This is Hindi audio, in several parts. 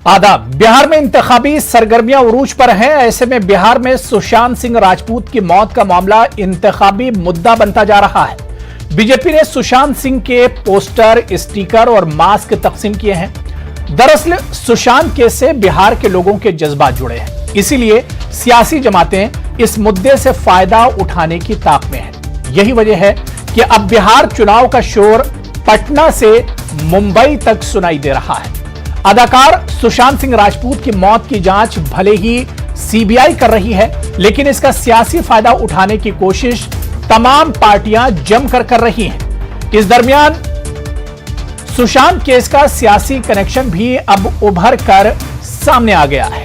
आदाब। बिहार में इंतखाबी सरगर्मियां उरूज पर हैं। ऐसे में बिहार में सुशांत सिंह राजपूत की मौत का मामला इंतखाबी मुद्दा बनता जा रहा है। बीजेपी ने सुशांत सिंह के पोस्टर, स्टिकर और मास्क तकसीम किए हैं। दरअसल सुशांत केस से बिहार के लोगों के जज्बात जुड़े हैं, इसीलिए सियासी जमातें इस मुद्दे से फायदा उठाने की ताक में हैं। यही वजह है कि अब बिहार चुनाव का शोर पटना से मुंबई तक सुनाई दे रहा है। अदाकार सुशांत सिंह राजपूत की मौत की जांच भले ही सीबीआई कर रही है, लेकिन इसका सियासी फायदा उठाने की कोशिश तमाम पार्टियां जमकर कर रही हैं। इस दरमियान सुशांत केस का सियासी कनेक्शन भी अब उभर कर सामने आ गया है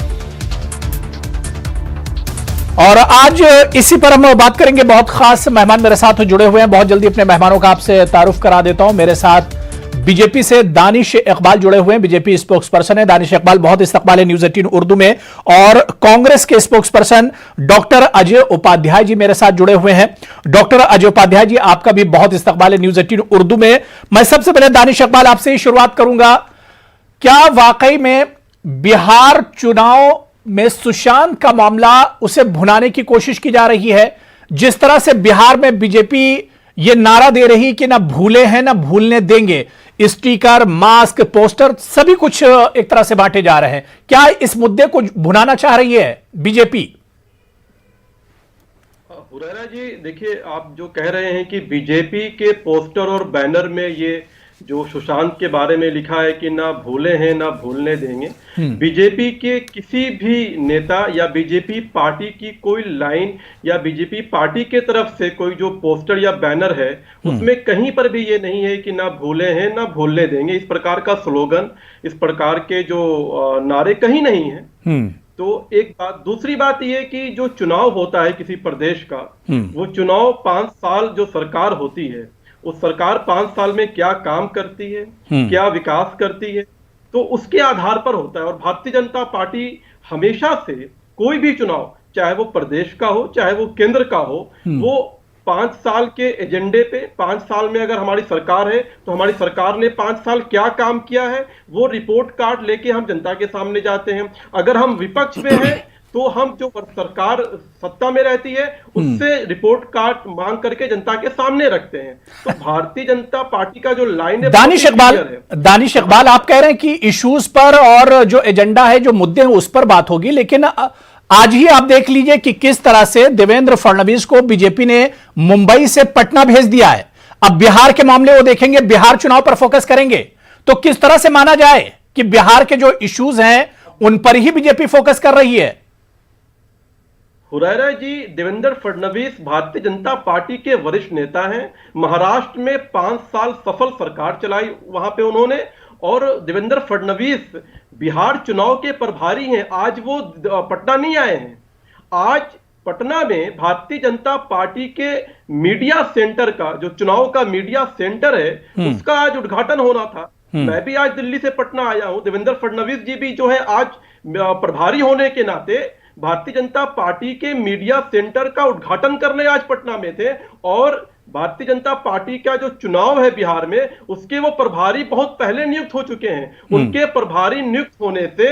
और आज इसी पर हम बात करेंगे। बहुत खास मेहमान मेरे साथ जुड़े हुए हैं। बहुत जल्दी अपने मेहमानों का आपसे तारुफ करा देता हूं। मेरे साथ बीजेपी से दानिश इकबाल जुड़े हुए हैं, बीजेपी स्पोक्स पर्सन है। दानिश इकबाल, बहुत इस्तकबाल है न्यूज 18 उर्दू में। और कांग्रेस के spokesperson doctor Ajay Upadhyay ji मेरे साथ जुड़े हुए हैं। डॉक्टर अजय उपाध्याय जी, आपका भी बहुत इस्तकबाल है न्यूज 18 उर्दू में। मैं सबसे पहले दानिश इकबाल आपसे ही शुरुआत करूंगा। क्या वाकई में बिहार चुनाव में सुशांत का मामला उसे भुनाने की कोशिश की जा रही है? जिस तरह से बिहार में बीजेपी ये नारा दे रही कि ना भूले हैं ना भूलने देंगे, स्टिकर, मास्क, पोस्टर सभी कुछ एक तरह से बांटे जा रहे हैं। क्या इस मुद्दे को भुनाना चाह रही है बीजेपी? हुरैरा जी, देखिए, आप जो कह रहे हैं कि बीजेपी के पोस्टर और बैनर में ये जो सुशांत के बारे में लिखा है कि ना भूले हैं ना भूलने देंगे, बीजेपी के किसी भी नेता या बीजेपी पार्टी की कोई लाइन या बीजेपी पार्टी के तरफ से कोई जो पोस्टर या बैनर है उसमें कहीं पर भी ये नहीं है कि ना भूले हैं ना भूलने देंगे। इस प्रकार का स्लोगन, इस प्रकार के जो नारे कहीं नहीं है। तो एक बात। दूसरी बात यह कि जो चुनाव होता है किसी प्रदेश का, वो चुनाव 5 साल जो सरकार होती है, उस सरकार 5 साल में क्या काम करती है, क्या विकास करती है, तो उसके आधार पर होता है। और भारतीय जनता पार्टी हमेशा से कोई भी चुनाव, चाहे वो प्रदेश का हो चाहे वो केंद्र का हो, वो 5 साल के एजेंडे पे, 5 साल में अगर हमारी सरकार है तो हमारी सरकार ने 5 साल क्या काम किया है वो रिपोर्ट कार्ड लेके हम जनता के सामने जाते हैं। अगर हम विपक्ष में हैं तो हम जो सरकार सत्ता में रहती है उससे रिपोर्ट कार्ड मांग करके जनता के सामने रखते हैं। तो भारतीय जनता पार्टी का जो लाइन है, दानिश इकबाल, आप कह रहे हैं कि इश्यूज पर और जो एजेंडा है, जो मुद्दे हैं उस पर बात होगी, लेकिन आज ही आप देख लीजिए कि किस तरह से देवेंद्र फडणवीस को बीजेपी ने मुंबई से पटना भेज दिया है। अब बिहार के मामले वो देखेंगे, बिहार चुनाव पर फोकस करेंगे, तो किस तरह से माना जाए कि बिहार के जो इश्यूज हैं उन पर ही बीजेपी फोकस कर रही है? हुरैरा जी, देवेंद्र फडणवीस भारतीय जनता पार्टी के वरिष्ठ नेता हैं। महाराष्ट्र में 5 साल सफल सरकार चलाई वहां पे उन्होंने, और देवेंद्र फडणवीस बिहार चुनाव के प्रभारी हैं। आज वो पटना नहीं आए हैं। आज पटना में भारतीय जनता पार्टी के मीडिया सेंटर का, जो चुनाव का मीडिया सेंटर है, उसका आज उद्घाटन होना था। मैं भी आज दिल्ली से पटना आया हूं। देवेंद्र फडणवीस जी भी जो है आज प्रभारी होने के नाते भारतीय जनता पार्टी के मीडिया सेंटर का उद्घाटन करने आज पटना में थे। और भारतीय जनता पार्टी का जो चुनाव है बिहार में, उसके वो प्रभारी बहुत पहले नियुक्त हो चुके हैं। उनके प्रभारी नियुक्त होने से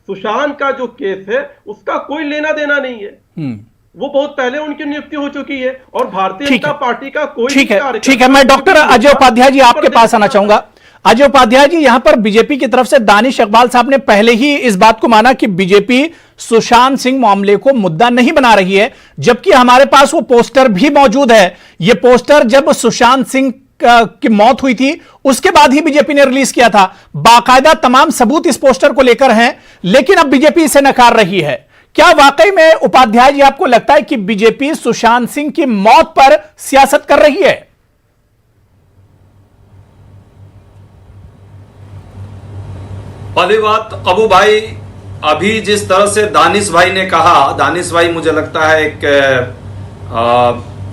सुशांत का जो केस है उसका कोई लेना देना नहीं है। वो बहुत पहले उनकी नियुक्ति हो चुकी है और भारतीय जनता पार्टी का कोई ठीक है। मैं डॉक्टर अजय उपाध्याय जी आपके पास आना चाहूंगा। अजय उपाध्याय जी, यहां पर बीजेपी की तरफ से दानिश इकबाल साहब ने पहले ही इस बात को माना कि बीजेपी सुशांत सिंह मामले को मुद्दा नहीं बना रही है, जबकि हमारे पास वो पोस्टर भी मौजूद है। ये पोस्टर जब सुशांत सिंह की मौत हुई थी उसके बाद ही बीजेपी ने रिलीज किया था। बाकायदा तमाम सबूत इस पोस्टर को लेकर हैं, लेकिन अब बीजेपी इसे नकार रही है। क्या वाकई में उपाध्याय जी आपको लगता है कि बीजेपी सुशांत सिंह की मौत पर सियासत कर रही है? पहली बात, अबू भाई, अभी जिस तरह से दानिश भाई ने कहा, दानिश भाई मुझे लगता है एक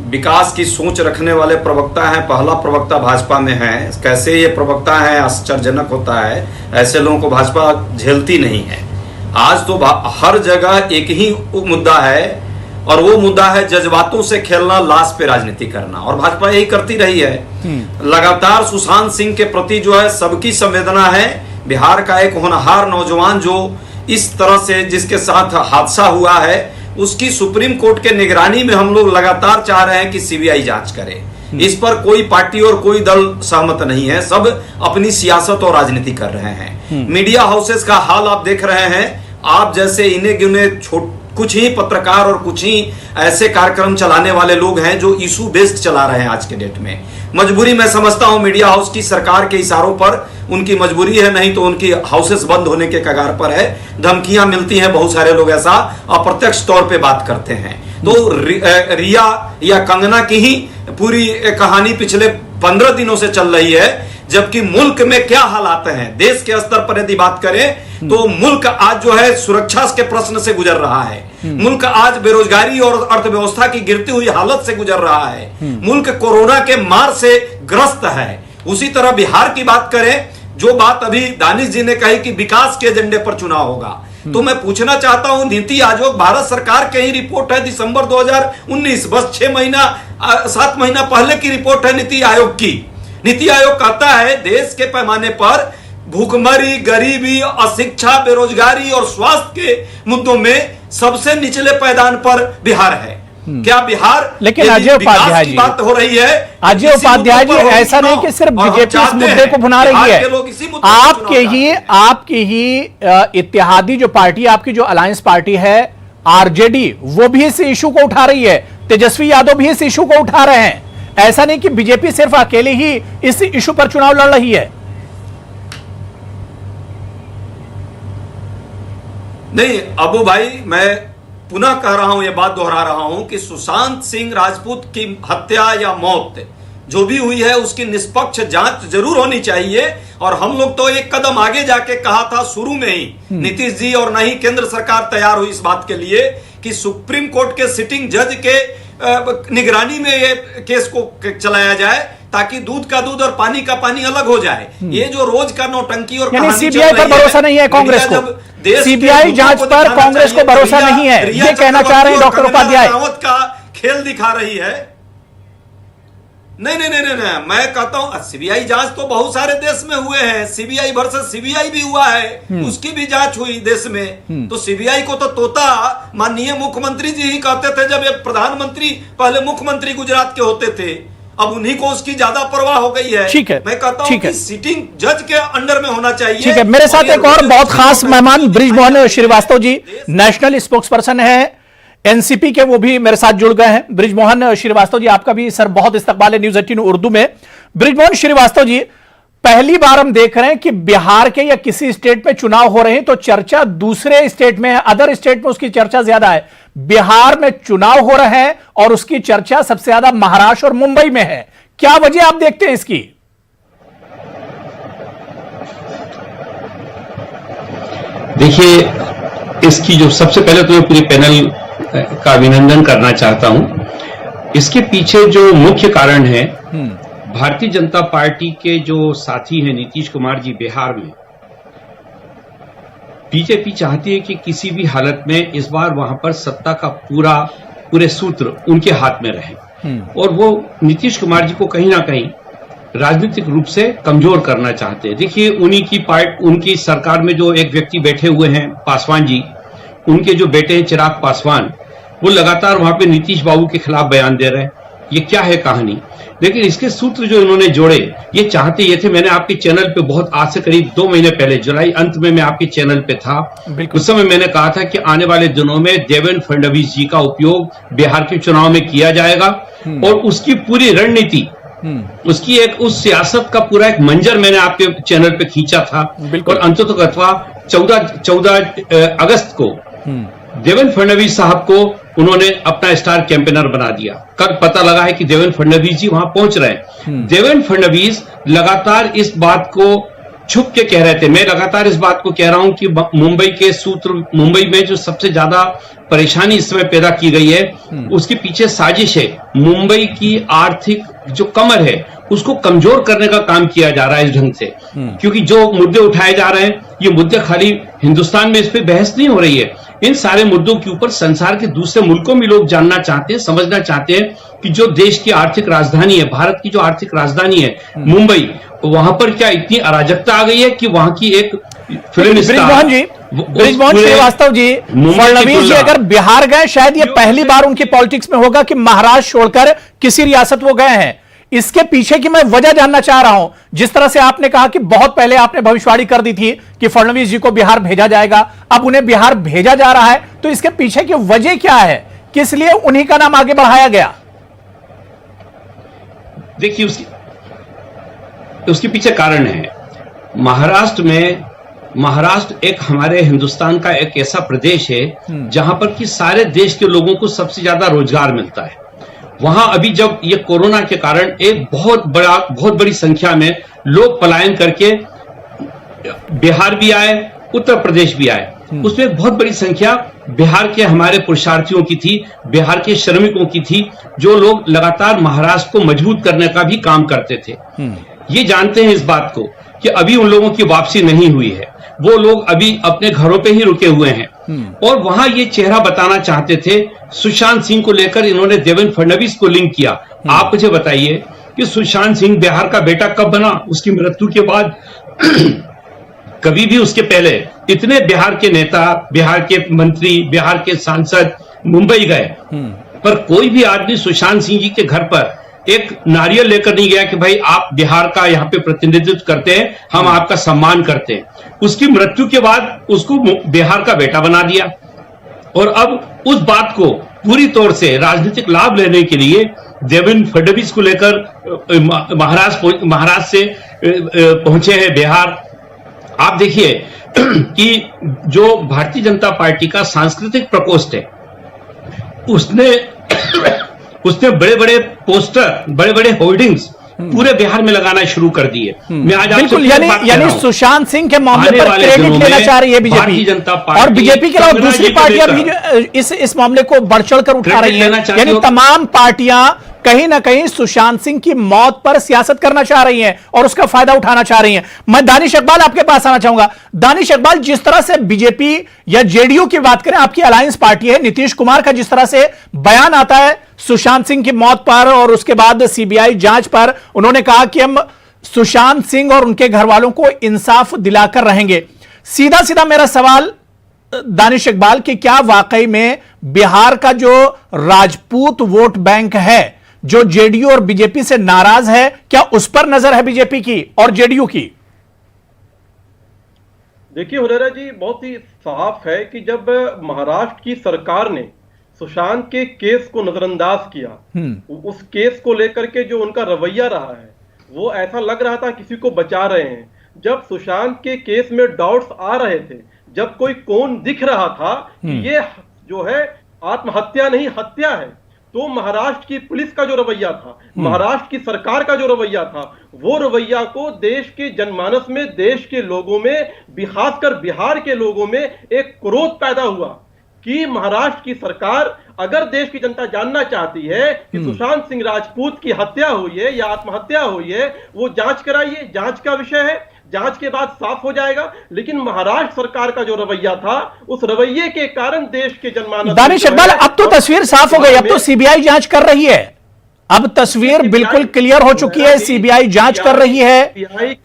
विकास की सोच रखने वाले प्रवक्ता हैं। पहला प्रवक्ता भाजपा में है। कैसे ये प्रवक्ता है, आश्चर्यजनक होता है। ऐसे लोगों को भाजपा झेलती नहीं है। आज तो हर जगह एक ही मुद्दा है और वो मुद्दा है जज्बातों से खेलना, लाश पे राजनीति करना, और भाजपा यही करती रही है। लगातार सुशांत सिंह के प्रति जो है सबकी संवेदना है, बिहार का एक होनहार नौजवान जो इस तरह से जिसके साथ हादसा हुआ है, उसकी सुप्रीम कोर्ट के निगरानी में हम लोग लगातार चाह रहे हैं कि सीबीआई जांच करे। इस पर कोई पार्टी और कोई दल सहमत नहीं है, सब अपनी सियासत और राजनीति कर रहे हैं। मीडिया हाउसेस का हाल आप देख रहे हैं। आप जैसे इन्हें गिने कुछ ही पत्रकार और कुछ ही ऐसे कार्यक्रम चलाने वाले लोग हैं जो इशू बेस्ड चला रहे हैं आज के डेट में। मजबूरी मैं समझता हूं मीडिया हाउस की, सरकार के इशारों पर उनकी मजबूरी है, नहीं तो उनकी हाउसेस बंद होने के कगार पर है। धमकियां मिलती हैं, बहुत सारे लोग ऐसा अप्रत्यक्ष तौर पे बात करते हैं। तो रिया या कंगना की ही पूरी कहानी पिछले 15 दिनों से चल रही है, जबकि मुल्क में क्या हालात हैं। देश के स्तर पर यदि बात करें तो मुल्क आज जो है सुरक्षा के प्रश्न से गुजर रहा है। मुल्क आज बेरोजगारी और अर्थव्यवस्था की गिरती हुई हालत से गुजर रहा है। मुल्क कोरोना के मार से ग्रस्त है। उसी तरह बिहार की बात करें, जो बात अभी दानिश जी ने कही कि विकास के एजेंडे पर चुनाव होगा, तो मैं पूछना चाहता हूं, नीति आयोग भारत सरकार के ही रिपोर्ट है दिसंबर 2019, बस 7 महीना पहले की रिपोर्ट है नीति आयोग की। नीति आयोग कहता है देश के पैमाने पर भूखमरी, गरीबी, अशिक्षा, बेरोजगारी और स्वास्थ्य के मुद्दों में सबसे निचले पायदान पर बिहार है। क्या बिहार, लेकिन अजय उपाध्याय जी, बात हो रही है, अजय उपाध्याय जी, ऐसा नहीं कि सिर्फ बीजेपी इस मुद्दे को भुना रही है। आपकी ही इत्तेहादी जो पार्टी, आपकी जो अलायंस पार्टी है आरजेडी, वो भी इस इशू को उठा रही है। तेजस्वी यादव भी इस इशू को उठा रहे हैं। ऐसा नहीं कि बीजेपी सिर्फ अकेले ही इस इशू पर चुनाव लड़ रही है। नहीं अबू भाई, मैं पुनः कह रहा हूं, यह बात दोहरा रहा हूं कि सुशांत सिंह राजपूत की हत्या या मौत जो भी हुई है उसकी निष्पक्ष जांच जरूर होनी चाहिए। और हम लोग तो एक कदम आगे जाके कहा था शुरू में ही, नीतीश जी और नहीं केंद्र सरकार तैयार हुई इस बात के लिए कि सुप्रीम कोर्ट के सिटिंग जज के निगरानी में ये केस को चलाया जाए, ताकि दूध का दूध और पानी का पानी अलग हो जाए। ये जो रोज का नौटंकी और सीबीआई पर भरोसा नहीं है कांग्रेस को, सीबीआई जांच पर कांग्रेस को भरोसा नहीं है, ये कहना चाह रहे हैं डॉक्टर उपाध्याय। का खेल दिखा रही है। नहीं, मैं कहता हूं सीबीआई जांच तो बहुत सारे देश में हुए हैं। सीबीआई वर्सेस सीबीआई भी हुआ है, उसकी भी जांच हुई देश में। तो सीबीआई को तो तोता माननीय मुख्यमंत्री जी ही कहते थे जब ये प्रधानमंत्री, पहले मुख्यमंत्री गुजरात के होते थे। अब उन्हीं को उसकी ज्यादा परवाह हो गई है। ठीक है, मैं कहता हूं कि सिटिंग जज के अंडर में होना चाहिए। ठीक है, मेरे साथ एक और बहुत खास मेहमान Brijmohan Srivastava ji, national spokes person है एनसीपी के, वो भी मेरे साथ जुड़ गए हैं। बृजमोहन श्रीवास्तव जी, आपका भी सर बहुत इस्तकबाल है न्यूज 18 उर्दू में। बृजमोहन श्रीवास्तव जी, पहली बार हम देख रहे हैं कि बिहार के या किसी स्टेट में चुनाव हो रहे हैं तो चर्चा दूसरे स्टेट में है, अदर स्टेट में उसकी चर्चा ज्यादा है। बिहार में चुनाव हो रहे हैं और उसकी चर्चा सबसे ज्यादा महाराष्ट्र और मुंबई में है। क्या वजह आप देखते हैं इसकी? देखिए, इसकी जो सबसे पहले तो मैं पूरे पैनल का अभिनंदन करना चाहता हूं। इसके पीछे जो मुख्य कारण है, भारतीय जनता पार्टी के जो साथी हैं नीतीश कुमार जी बिहार में, बीजेपी चाहती है कि किसी भी हालत में इस बार वहां पर सत्ता का पूरे सूत्र उनके हाथ में रहे। और वो नीतीश कुमार जी को कहीं ना कहीं राजनीतिक रूप से कमजोर करना चाहते हैं। देखिए, उनकी सरकार में जो एक व्यक्ति बैठे हुए हैं पासवान जी, उनके जो बेटे हैं चिराग पासवान, वो लगातार वहां पे नीतीश बाबू के खिलाफ बयान दे रहे हैं। ये क्या है कहानी? लेकिन इसके सूत्र जो इन्होंने जोड़े, ये चाहते ये थे, मैंने आपके चैनल पे बहुत आज से करीब 2 महीने पहले, जुलाई अंत में मैं आपके चैनल पे था, उस समय मैंने कहा था कि आने वाले दिनों में देवेंद्र फडणवीस जी का उपयोग बिहार के चुनाव में किया जाएगा और उसकी पूरी रणनीति, उसकी उस सियासत का पूरा एक मंजर मैंने आपके चैनल पे खींचा था। और अंततः 14 अगस्त को देवेंद्र फडणवीस साहब को उन्होंने अपना स्टार कैंपेनर बना दिया। कल पता लगा है कि देवेंद्र फडणवीस जी वहां पहुंच रहे हैं। देवेंद्र फडणवीस लगातार इस बात को छुप के कह रहे थे। मैं लगातार इस बात को कह रहा हूं कि मुंबई में जो सबसे ज्यादा परेशानी इस समय पैदा की गई है, उसके पीछे साजिश है। मुंबई की आर्थिक जो कमर है उसको कमजोर करने का काम किया जा रहा है इस ढंग से, क्योंकि जो मुद्दे उठाए जा रहे हैं ये मुद्दे खाली हिंदुस्तान में इस पे बहस नहीं हो रही है। इन सारे मुद्दों के ऊपर संसार के दूसरे मुल्कों में लोग जानना चाहते हैं, समझना चाहते हैं कि जो देश की आर्थिक राजधानी है, भारत की जो आर्थिक राजधानी है मुंबई, वहां पर क्या इतनी अराजकता आ गई है कि वहां की एक फिल्म ब्रिजमोहन जी, ब्रिजमोहन श्रीवास्तव जी, फडणवीस जी अगर बिहार गए, शायद ये पहली बार उनकी पॉलिटिक्स में होगा कि महाराष्ट्र छोड़कर किसी रियासत वो गए हैं। इसके पीछे की मैं वजह जानना चाह रहा हूं। जिस तरह से आपने कहा कि बहुत पहले आपने भविष्यवाणी कर दी थी कि फडणवीस जी को बिहार भेजा जाएगा, अब उन्हें बिहार भेजा जा रहा है, तो इसके पीछे की वजह क्या है, किस लिए उन्हीं का नाम आगे बढ़ाया गया? देखिए उसके पीछे कारण है। महाराष्ट्र एक हमारे हिंदुस्तान का एक ऐसा प्रदेश है जहां पर कि सारे देश के लोगों को सबसे ज्यादा रोजगार मिलता है। वहां अभी जब ये कोरोना के कारण एक बहुत बड़ी संख्या में लोग पलायन करके बिहार भी आए, उत्तर प्रदेश भी आए, उसमें एक बहुत बड़ी संख्या बिहार के हमारे पुरुषार्थियों की थी, बिहार के श्रमिकों की थी, जो लोग लगातार महाराष्ट्र को मजबूत करने का भी काम करते थे। ये जानते हैं इस बात को कि अभी उन लोगों की वापसी नहीं हुई है, वो लोग अभी अपने घरों पे ही रुके हुए हैं। और वहां ये चेहरा बताना चाहते थे। सुशांत सिंह को लेकर इन्होंने देवेंद्र फडणवीस को लिंक किया। आप मुझे बताइए कि सुशांत सिंह बिहार का बेटा कब बना? उसकी मृत्यु के बाद कभी भी उसके पहले इतने बिहार के नेता, बिहार के मंत्री, बिहार के सांसद मुंबई गए, पर कोई भी आदमी सुशांत सिंह जी के घर पर एक नारियल लेकर नहीं गया कि भाई आप बिहार का यहाँ पे प्रतिनिधित्व करते हैं, हम आपका सम्मान करते हैं। उसकी मृत्यु के बाद उसको बिहार का बेटा बना दिया और अब उस बात को पूरी तौर से राजनीतिक लाभ लेने के लिए देवेंद्र फडणवीस को लेकर महाराष्ट्र से पहुंचे हैं बिहार। आप देखिए कि जो भारतीय जनता पार्टी का सांस्कृतिक प्रकोष्ठ है उसने बड़े बड़े पोस्टर, बड़े बड़े होर्डिंग्स पूरे बिहार में लगाना शुरू कर दिए। मैं आज बिल्कुल, यानी सुशांत सिंह के मामले पर क्रेडिट लेना चाह रही है बीजेपी, जनता पार्टी और बीजेपी के अलावा दूसरी पार्टियां भी इस मामले को बढ़ चढ़कर उठा रही हैं। यानी तमाम पार्टियां कहीं ना कहीं सुशांत सिंह की मौत पर सियासत करना चाह रही हैं और उसका फायदा उठाना चाह रही हैं। मैं दानिश इकबाल आपके पास आना चाहूंगा। दानिश इकबाल, जिस तरह से बीजेपी या जेडीयू की बात करें, आपकी अलायंस पार्टी है, नीतीश कुमार का जिस तरह से बयान आता है सुशांत सिंह की मौत पर और उसके बाद सीबीआई जांच पर, उन्होंने कहा कि हम सुशांत सिंह और उनके घर वालों को इंसाफ दिलाकर रहेंगे। सीधा सीधा मेरा सवाल दानिश इकबाल कि क्या वाकई में बिहार का जो राजपूत वोट बैंक है, जो जेडीयू और बीजेपी से नाराज है, क्या उस पर नजर है बीजेपी की और जेडीयू की? देखिए हुरेरा जी, बहुत ही साफ है कि जब महाराष्ट्र की सरकार ने सुशांत के केस को नजरअंदाज किया, उस केस को लेकर के जो उनका रवैया रहा है वो ऐसा लग रहा था किसी को बचा रहे हैं। जब सुशांत के केस में डाउट्स आ रहे थे, जब कोई कौन दिख रहा था कि ये जो है आत्महत्या नहीं हत्या है, तो महाराष्ट्र की पुलिस का जो रवैया था, महाराष्ट्र की सरकार का जो रवैया था, वो रवैया को देश के जनमानस में, देश के लोगों में, खासकर बिहार के लोगों में एक क्रोध पैदा हुआ कि महाराष्ट्र की सरकार, अगर देश की जनता जानना चाहती है कि सुशांत सिंह राजपूत की हत्या हुई है या आत्महत्या हुई है, वो जांच कराइए, जांच का विषय है, जांच के बाद साफ हो जाएगा। लेकिन महाराष्ट्र सरकार का जो रवैया था, उस रवैये के कारण देश के जनमानस। दानिश इकबाल, अब तो तस्वीर साफ हो गई, अब तो सीबीआई जांच कर रही है, अब तस्वीर बिल्कुल क्लियर हो चुकी है, सीबीआई जांच कर रही है,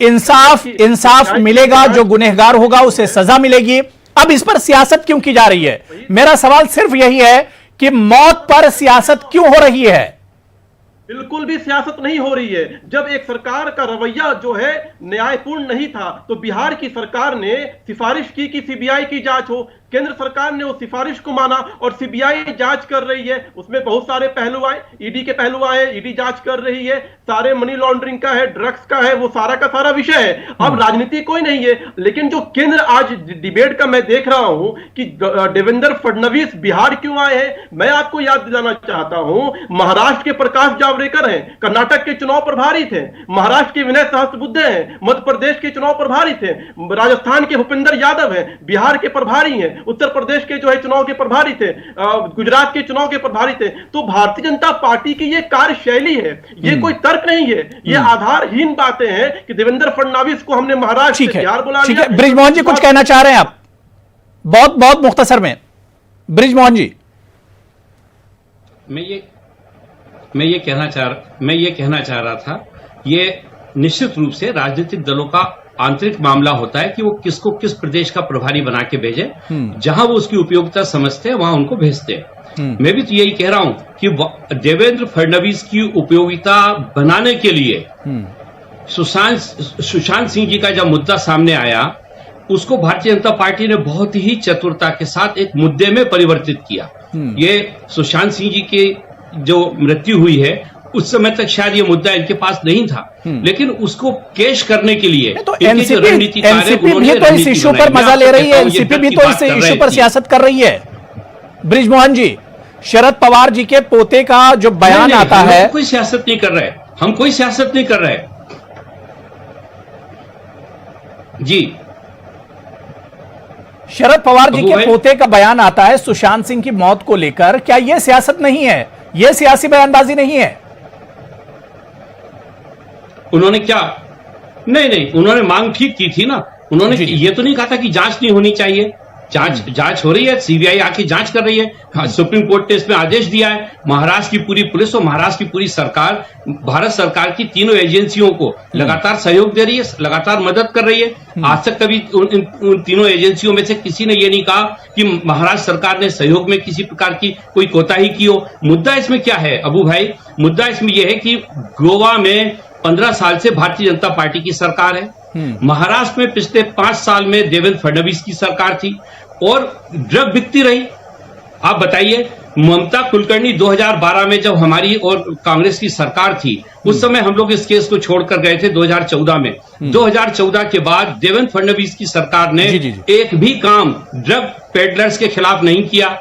इंसाफ मिलेगा, जो गुनहगार होगा उसे सजा मिलेगी। अब इस पर सियासत क्यों की जा रही है? मेरा सवाल सिर्फ यही है कि मौत पर सियासत क्यों हो रही है? बिल्कुल भी सियासत नहीं हो रही है। जब एक सरकार का रवैया जो है न्यायपूर्ण नहीं था, तो बिहार की सरकार ने सिफारिश की कि सीबीआई की जांच हो। केंद्र सरकार ने उस सिफारिश को माना और सीबीआई जांच कर रही है। उसमें बहुत सारे पहलू आए, ईडी के पहलू आए, ईडी जांच कर रही है, सारे मनी लॉन्ड्रिंग का है, ड्रग्स का है, वो सारा का सारा विषय है। अब राजनीति कोई नहीं है, लेकिन जो केंद्र आज डिबेट का मैं देख रहा हूं कि देवेंद्र फडणवीस बिहार क्यों आए हैं, मैं आपको याद दिलाना चाहता हूं, महाराष्ट्र के प्रकाश जावड़ेकर जावड़ेकर हैं, कर्नाटक के चुनाव प्रभारी थे, महाराष्ट्र के विनय सहस्त्रबुद्धे हैं, मध्य प्रदेश के चुनाव प्रभारी थे, राजस्थान के भूपेंद्र यादव हैं, बिहार के प्रभारी हैं, उत्तर प्रदेश के जो है चुनाव के प्रभारी थे, गुजरात के चुनाव के प्रभारी थे। तो भारतीय जनता पार्टी की ये कार्यशैली है, ये कोई तर्क नहीं है, ये आधारहीन बातें हैं कि देवेंद्र फडणवीस को हमने महाराष्ट्र से बिहार बुला लिया। बृजमोहन जी कुछ कहना चाह रहे हैं आप? बहुत बहुत मुख्तसर में बृजमोहन जी। मैं ये कहना चाह रहा था, ये निश्चित रूप से राजनीतिक दलों का आंतरिक मामला होता है कि वो किसको किस प्रदेश का प्रभारी बना के भेजे, जहां वो उसकी उपयोगिता समझते हैं वहां उनको भेजते हैं। मैं भी तो यही कह रहा हूं कि देवेंद्र फडणवीस की उपयोगिता बनाने के लिए सुशांत सिंह जी का जब मुद्दा सामने आया, उसको भारतीय जनता पार्टी ने बहुत ही चतुरता के साथ एक मुद्दे में परिवर्तित किया। ये सुशांत सिंह जी की जो मृत्यु हुई है उस समय तक शायद ये मुद्दा इनके पास नहीं था, लेकिन उसको कैश करने के लिए तो एनसीपी भी तो इस इशू पर मजा ले रही है, एनसीपी भी तो इस इशू पर सियासत कर रही है। बृजमोहन जी, शरद पवार जी के पोते का जो बयान आता है, कोई सियासत नहीं कर रहे, हम कोई सियासत नहीं कर रहे जी। शरद पवार जी के पोते का बयान आता है सुशांत सिंह की मौत को लेकर, क्या यह सियासत नहीं है? यह सियासी बयानबाजी नहीं है? उन्होंने क्या नहीं, उन्होंने मांग ठीक की थी ना। उन्होंने ये तो नहीं कहा था कि जांच नहीं होनी चाहिए। जांच हो रही है, सीबीआई आके जांच कर रही है। सुप्रीम कोर्ट ने इसमें आदेश दिया है। महाराष्ट्र की पूरी पुलिस और महाराष्ट्र की पूरी सरकार भारत सरकार की तीनों एजेंसियों को लगातार सहयोग दे रही है, लगातार मदद कर रही है। आज तक कभी उन तीनों एजेंसियों में से किसी ने ये नहीं कहा कि महाराष्ट्र सरकार ने सहयोग में किसी प्रकार की कोई कोताही की हो। मुद्दा इसमें क्या है अबू भाई? मुद्दा इसमें यह है कि गोवा में 15 साल से भारतीय जनता पार्टी की सरकार है, महाराष्ट्र में पिछले 5 साल में देवेंद्र फडणवीस की सरकार थी और ड्रग बिकती रही। आप बताइए, ममता कुलकर्णी 2012 में जब हमारी और कांग्रेस की सरकार थी, उस समय हम लोग इस केस को छोड़कर गए थे 2014 में। 2014 के बाद देवेंद्र फडणवीस की सरकार ने एक भी काम ड्रग पेडलर्स के खिलाफ नहीं किया।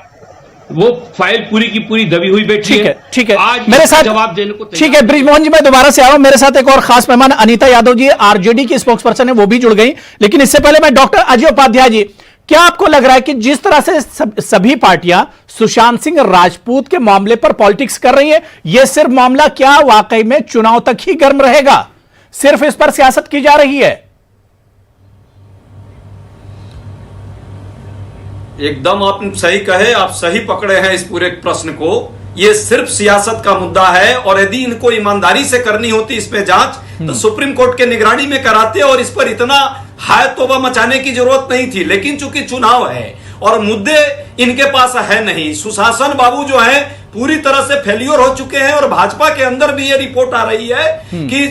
वो फाइल पूरी की पूरी दबी हुई बैठी है। ठीक है, आज मेरे साथ जवाब देने को ठीक है। बृजमोहन जी, मैं दोबारा से आ रहा हूं। मेरे साथ एक और खास मेहमान अनीता यादव जी, आरजेडी की स्पोक्स पर्सन है, वो भी जुड़ गई। लेकिन इससे पहले मैं डॉक्टर अजय उपाध्याय जी, क्या आपको लग रहा है कि जिस तरह से सभी पार्टियां सुशांत सिंह राजपूत के मामले पर पॉलिटिक्स कर रही है, यह सिर्फ मामला क्या वाकई में चुनाव तक ही गर्म रहेगा? सिर्फ इस पर सियासत की जा रही है? एकदम आप सही कहे, आप सही पकड़े हैं इस पूरे प्रश्न को। ये सिर्फ सियासत का मुद्दा है और यदि इनको ईमानदारी से करनी होती इसमें जांच, तो सुप्रीम कोर्ट के निगरानी में कराते और इस पर इतना हाय तौबा मचाने की जरूरत नहीं थी। लेकिन चूंकि चुनाव है और मुद्दे इनके पास है नहीं, सुशासन बाबू जो है पूरी तरह से फेल्योर हो चुके हैं और भाजपा के अंदर भी ये रिपोर्ट आ रही है कि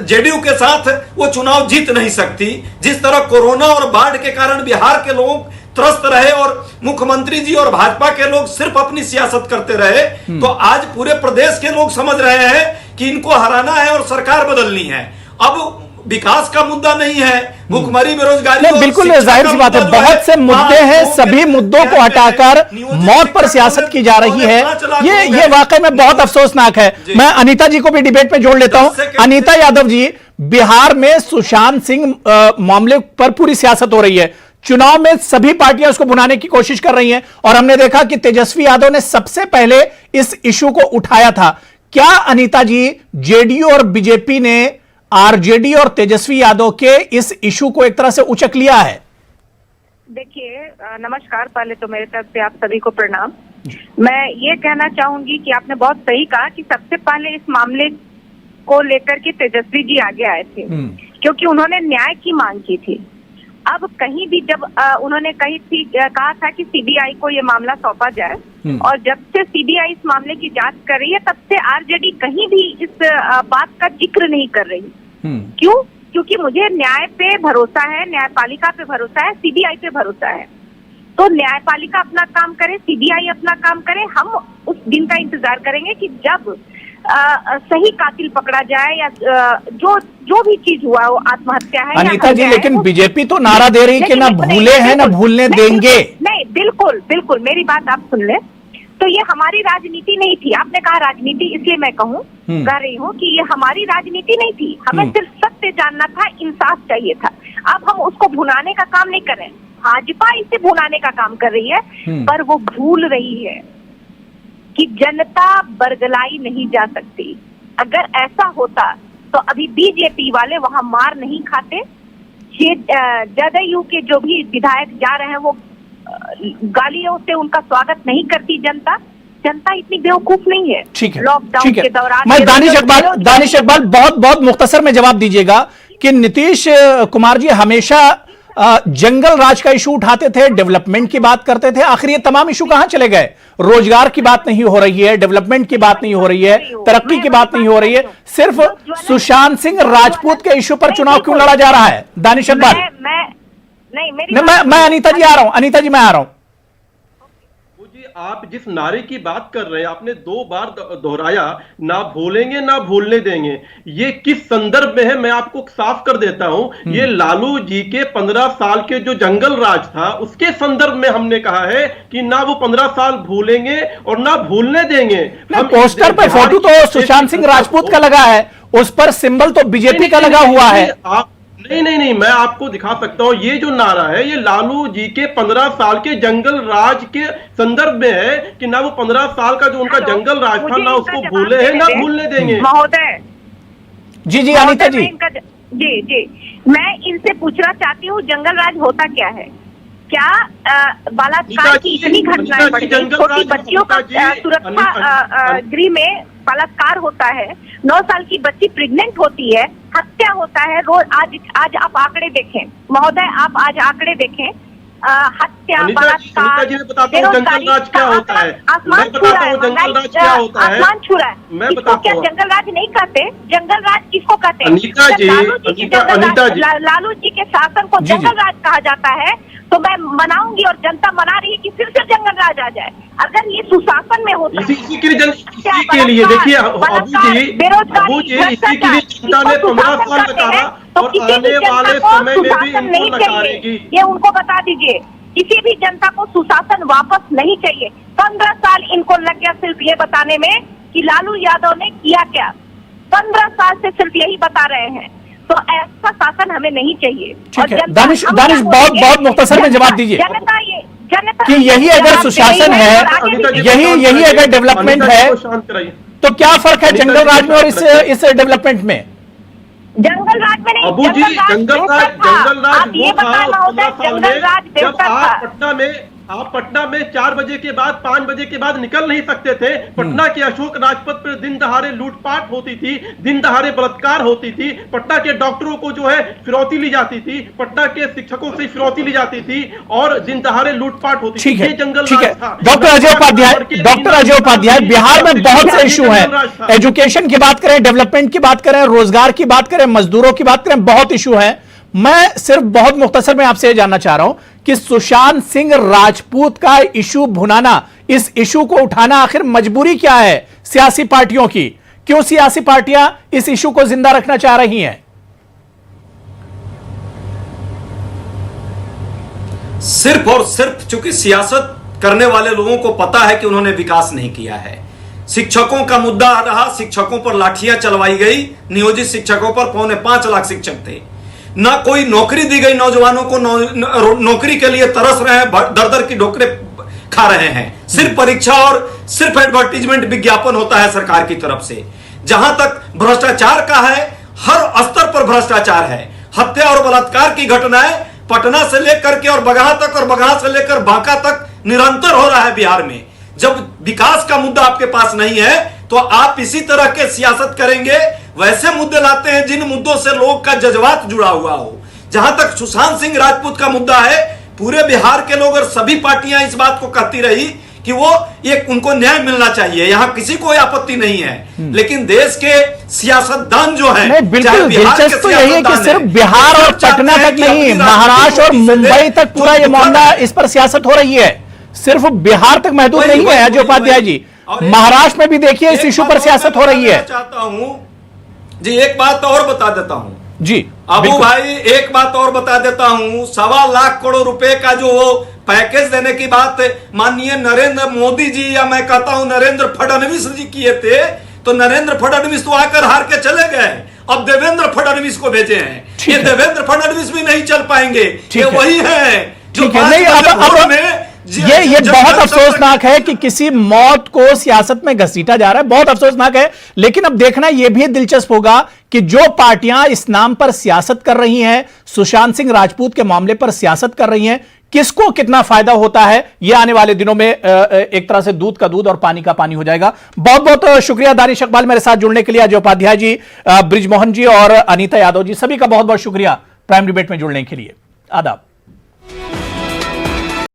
जेडीयू के साथ वो चुनाव जीत नहीं सकती। जिस तरह कोरोना और बाढ़ के कारण बिहार के लोग त्रस्त रहे और मुख्यमंत्री जी और भाजपा के लोग सिर्फ अपनी सियासत करते रहे, तो आज पूरे प्रदेश के लोग समझ रहे हैं कि इनको हराना है और सरकार बदलनी है। अब विकास का मुद्दा नहीं है, भुखमरी, बेरोजगारी, बिल्कुल जाहिर सी बात है, बहुत से मुद्दे हैं, सभी मुद्दों को हटाकर मौत पर सियासत की जा रही है। ये वाकई में बहुत अफसोसनाक है। मैं अनीता जी को भी डिबेट में जोड़ लेता हूं। अनीता यादव जी, बिहार में सुशांत सिंह मामले पर पूरी सियासत हो रही है, चुनाव में सभी पार्टियां उसको भुनाने की कोशिश कर रही हैं और हमने देखा कि तेजस्वी यादव ने सबसे पहले इस इशू को उठाया था। क्या अनीता जी, जेडीयू और बीजेपी ने आरजेडी और तेजस्वी यादव के इस इशू को एक तरह से उचक लिया है? देखिए, नमस्कार। पहले तो मेरे तरफ से आप सभी को प्रणाम। मैं ये कहना चाहूंगी कि आपने बहुत सही कहा कि सबसे पहले इस मामले को लेकर के तेजस्वी जी आगे आए थे, क्योंकि उन्होंने न्याय की मांग की थी। अब कहीं भी जब उन्होंने कहा था कि सीबीआई को ये मामला सौंपा जाए, और जब से सीबीआई इस मामले की जांच कर रही है तब से आरजेडी कहीं भी इस बात का जिक्र नहीं कर रही। क्यों? क्योंकि मुझे न्याय पे भरोसा है, न्यायपालिका पे भरोसा है, सीबीआई पे भरोसा है। तो न्यायपालिका अपना काम करे, सीबीआई अपना काम करे। हम उस दिन का इंतजार करेंगे कि जब सही कातिल पकड़ा जाए या जो भी चीज हुआ वो आत्महत्या है। अनीता जी, लेकिन बीजेपी तो नारा दे रही कि ना भूले हैं ना भूलने देंगे। नहीं, बिल्कुल बिल्कुल, मेरी बात आप सुन ले। तो ये हमारी राजनीति नहीं थी। आपने कहा राजनीति, इसलिए मैं कहूँ कह रही हूँ कि ये हमारी राजनीति नहीं थी, हमें सिर्फ सत्य जानना था, इंसाफ चाहिए था। अब हम उसको भुनाने का काम नहीं कर रहे हैं, भाजपा इसे भुनाने का काम कर रही है, पर वो भूल रही है कि जनता बरगलाई नहीं जा सकती। अगर ऐसा होता तो अभी बीजेपी वाले वहां मार नहीं खाते। जदयू के जो भी विधायक जा रहे हैं वो गालियों से उनका स्वागत नहीं करती जनता। जनता इतनी बेवकूफ नहीं है। ठीक है, लॉकडाउन ठीक है। के दौरान मैं दानिश इकबाल बहुत बहुत मुख्तसर में जवाब दीजिएगा कि नीतीश कुमार जी हमेशा जंगल राज का इशू उठाते थे, डेवलपमेंट की बात करते थे, आखिर ये तमाम इशू कहां चले गए? रोजगार की बात नहीं हो रही है, डेवलपमेंट की बात नहीं हो रही है, तरक्की की बात नहीं हो रही है, सिर्फ सुशांत सिंह राजपूत के इशू पर चुनाव क्यों लड़ा जा रहा है? दानिश इकबाल, मैं अनीता जी आ रहा हूं, अनीता जी मैं आ रहा हूं। जी आप जिस नारे की बात कर रहे हैं, आपने 2 बार दोहराया, ना भूलेंगे ना भूलने देंगे। ये किस संदर्भ में है मैं आपको साफ कर देता हूं। ये लालू जी के 15 साल के जो जंगल राज था उसके संदर्भ में हमने कहा है कि ना वो 15 साल भूलेंगे और ना भूलने देंगे। हम पोस्टर पे फोटो तो सुशांत सिंह राजपूत का लगा है, उस पर सिंबल तो बीजेपी का लगा हुआ है। नहीं, मैं आपको दिखा सकता हूं। ये जो नारा है ये लालू जी के 15 साल के जंगल राज के संदर्भ में है कि ना वो 15 साल का जो उनका जंगल राज था ना उसको भूले हैं ना भूलने देंगे। महोदय जी अनीता जी, जी मैं इनसे पूछना चाहती हूँ, जंगल राज होता क्या है? क्या बलात्कार की इतनी घटनाएं बढ़ गई, छोटी बच्चियों का सुरक्षा गृह में बलात्कार होता है, 9 साल की बच्ची प्रेग्नेंट होती है, हत्या होता है रोज। आज आप आंकड़े देखें महोदय, आप आज आंकड़े देखें, हत्या, बलात्कार, जंगल राज क्या होता है? आसमान छू रहा है, आसमान छू रहा है। इसको क्या जंगल राज नहीं कहते? जंगल राज किसको कहते हैं? लालू जी के शासन को जंगल राज कहा जाता है। तो मैं मनाऊंगी और जनता मना रही है कि फिर से जंगल राज आ जाए। अगर ये सुशासन में होता है, इसी के लिए देखिए अबू जी इसी के लिए जनता ने 15 साल लगाया और आने वाले समय में भी इनको लगाएगी। ये उनको बता दीजिए, किसी भी जनता को सुशासन वापस नहीं चाहिए। 15 साल इनको लग गया सिर्फ ये बताने में कि लालू यादव ने किया क्या। 15 साल से सिर्फ यही बता रहे हैं। तो ऐसा शासन हमें नहीं चाहिए। ठीक है, दानिश बहुत मुख्तसर में जवाब दीजिए कि यही अगर सुशासन है, यही अगर डेवलपमेंट है, तो क्या फर्क है जंगल राज में और इस डेवलपमेंट में? जंगल राज में नहीं, अबू जी जंगल राज वो था 15 साल में जब आप पटना में 4 बजे के बाद 5 बजे के बाद निकल नहीं सकते थे। पटना के अशोक राजपथ पर दिन दहाड़े लूटपाट होती थी, दिन दहाड़े बलात्कार होती थी, पटना के डॉक्टरों को जो है फिरौती ली जाती थी, पटना के शिक्षकों से फिरौती ली जाती थी और दिन दहाड़े लूटपाट होती थी। ये जंगल राज था। डॉक्टर अजय उपाध्याय, बिहार में बहुत से इशू हैं, एजुकेशन की बात करें, डेवलपमेंट की बात करें, रोजगार की बात करें, मजदूरों की बात करें, बहुत इशू है। मैं सिर्फ बहुत मुख्तसर में आपसे जानना चाह रहा हूं कि सुशांत सिंह राजपूत का इशू भुनाना, इस इशू को उठाना आखिर मजबूरी क्या है सियासी पार्टियों की? क्यों सियासी पार्टियां इस इशू को जिंदा रखना चाह रही हैं? सिर्फ और सिर्फ चूंकि सियासत करने वाले लोगों को पता है कि उन्होंने विकास नहीं किया है। शिक्षकों का मुद्दा आ रहा, शिक्षकों पर लाठियां चलवाई गई, नियोजित शिक्षकों पर 5.25 लाख शिक्षक थे, ना कोई नौकरी दी गई, नौजवानों को नौकरी के लिए तरस रहे हैं, दर दर की ठोकरें खा रहे हैं। सिर्फ परीक्षा और सिर्फ एडवर्टीजमेंट विज्ञापन होता है सरकार की तरफ से। जहां तक भ्रष्टाचार का है, हर स्तर पर भ्रष्टाचार है। हत्या और बलात्कार की घटनाएं पटना से लेकर के और बगहा तक और बगहा से लेकर बांका तक निरंतर हो रहा है बिहार में। जब विकास का मुद्दा आपके पास नहीं है तो आप इसी तरह के सियासत करेंगे, वैसे मुद्दे लाते हैं जिन मुद्दों से लोग का जज्बात जुड़ा हुआ हो। जहां तक सुशांत सिंह राजपूत का मुद्दा है, पूरे बिहार के लोग और सभी पार्टियां इस बात को कहती रही कि वो एक उनको न्याय मिलना चाहिए, यहां किसी को आपत्ति नहीं है। लेकिन देश के सियासतदान जो है, बिल्कुल दिलचस्प तो यही है कि सिर्फ बिहार और पटना तक नहीं, महाराष्ट्र और मुंबई तक पूरा ये मामला, इस पर सियासत हो रही है। सिर्फ बिहार तक महदूद नहीं है अजय उपाध्याय जी, महाराष्ट्र में भी देखिए इस इशू पर सियासत हो रही है। चाहता हूं जी, एक बात और बता देता हूं जी अबू भाई, एक बात और बता देता हूं। 1.25 लाख करोड़ रुपए का जो पैकेज देने की बात माननीय नरेंद्र मोदी जी या मैं कहता हूं नरेंद्र फडणवीस जी किए थे, तो नरेंद्र फडणवीस तो आकर हार के चले गए, अब देवेंद्र फडणवीस को भेजे हैं। ये देवेंद्र फडणवीस भी नहीं चल पाएंगे, ये वही है जो नहीं, अब ये बहुत अफसोसनाक है कि किसी मौत को सियासत में घसीटा जा रहा है, बहुत अफसोसनाक है। लेकिन अब देखना यह भी दिलचस्प होगा कि जो पार्टियां इस नाम पर सियासत कर रही हैं, सुशांत सिंह राजपूत के मामले पर सियासत कर रही हैं, किसको कितना फायदा होता है यह आने वाले दिनों में एक तरह से दूध का दूध और पानी का पानी हो जाएगा। बहुत बहुत शुक्रिया दानिश इकबाल मेरे साथ जुड़ने के लिए, अजय उपाध्याय जी, ब्रिजमोहन जी और अनीता यादव जी, सभी का बहुत बहुत शुक्रिया प्राइम डिबेट में जुड़ने के लिए। आदाब।